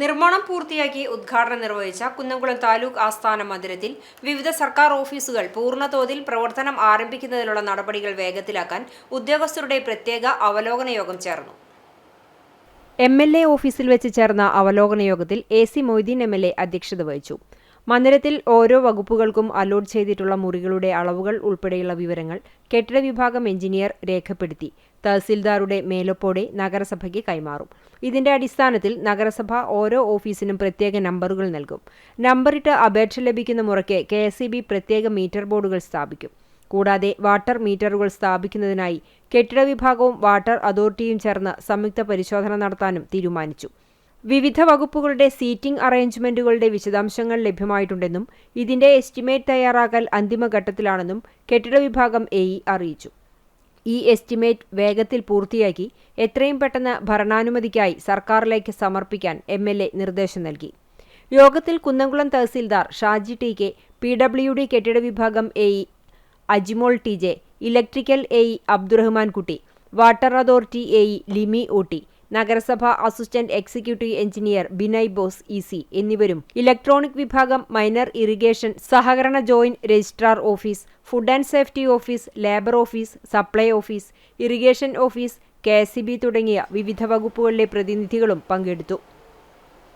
നിർമ്മാണം പൂർത്തിയാക്കി ഉദ്ഘാടനം നിർവഹിച്ച കുന്നംകുളം താലൂക്ക് ആസ്ഥാന മന്ദിരത്തിൽ വിവിധ സർക്കാർ ഓഫീസുകൾ പൂർണ്ണതോതിൽ പ്രവർത്തനം ആരംഭിക്കുന്നതിനുള്ള നടപടികൾ വേഗത്തിലാക്കാൻ ഉദ്യോഗസ്ഥരുടെ പ്രത്യേക അവലോകന യോഗം ചേർന്നു. MLA ഓഫീസിൽ വെച്ച് ചേർന്ന അവലോകന യോഗത്തിൽ AC മൊയ്തീൻ MLA അധ്യക്ഷത വഹിച്ചു. മന്ദിരത്തിൽ ഓരോ വകുപ്പുകൾക്കും അലോട്ട് ചെയ്തിട്ടുള്ള മുറികളുടെ അളവുകൾ ഉൾപ്പെടെയുള്ള വിവരങ്ങൾ കെട്ടിട വിഭാഗം എഞ്ചിനീയർ രേഖപ്പെടുത്തി തഹസിൽദാരുടെ മേലൊപ്പോടെ നഗരസഭയ്ക്ക് കൈമാറും. ഇതിന്റെ അടിസ്ഥാനത്തിൽ നഗരസഭ ഓരോ ഓഫീസിനും പ്രത്യേക നമ്പറുകൾ നൽകും. നമ്പറിട്ട് അപേക്ഷ ലഭിക്കുന്ന മുറയ്ക്ക് KSEB പ്രത്യേക മീറ്റർ ബോർഡുകൾ സ്ഥാപിക്കും. കൂടാതെ വാട്ടർ മീറ്ററുകൾ സ്ഥാപിക്കുന്നതിനായി കെട്ടിട വിഭാഗവും വാട്ടർ അതോറിറ്റിയും ചേർന്ന് സംയുക്ത പരിശോധന നടത്താനും തീരുമാനിച്ചു. വിവിധ വകുപ്പുകളുടെ സീറ്റിംഗ് അറേഞ്ച്മെന്റുകളുടെ വിശദാംശങ്ങൾ ലഭ്യമായിട്ടുണ്ടെന്നും ഇതിന്റെ എസ്റ്റിമേറ്റ് തയ്യാറാക്കൽ അന്തിമഘട്ടത്തിലാണെന്നും കെട്ടിട വിഭാഗം AE അറിയിച്ചു. ഈ എസ്റ്റിമേറ്റ് വേഗത്തിൽ പൂർത്തിയാക്കി എത്രയും പെട്ടെന്ന് ഭരണാനുമതിക്കായി സർക്കാരിലേക്ക് സമർപ്പിക്കാൻ MLA നിർദ്ദേശം നൽകി. യോഗത്തിൽ കുന്നംകുളം തഹസിൽദാർ ഷാജി TK, PWD കെട്ടിട വിഭാഗം AE Ajimol TJ, electrical AE Abdurahman Kutty, water authority AE Limi OT, നഗരസഭ assistant executive engineer Binay Bose EC എന്നിവരും ഇലക്ട്രോണിക് വിഭാഗം, മൈനർ ഇറിഗേഷൻ, സഹകരണ joint registrar office, food and safety office, labour office, supply office, irrigation office, KSEB തുടങ്ങിയ വിവിധ വകുപ്പുകളിലെ പ്രതിനിധികളും പങ്കെടുത്തു.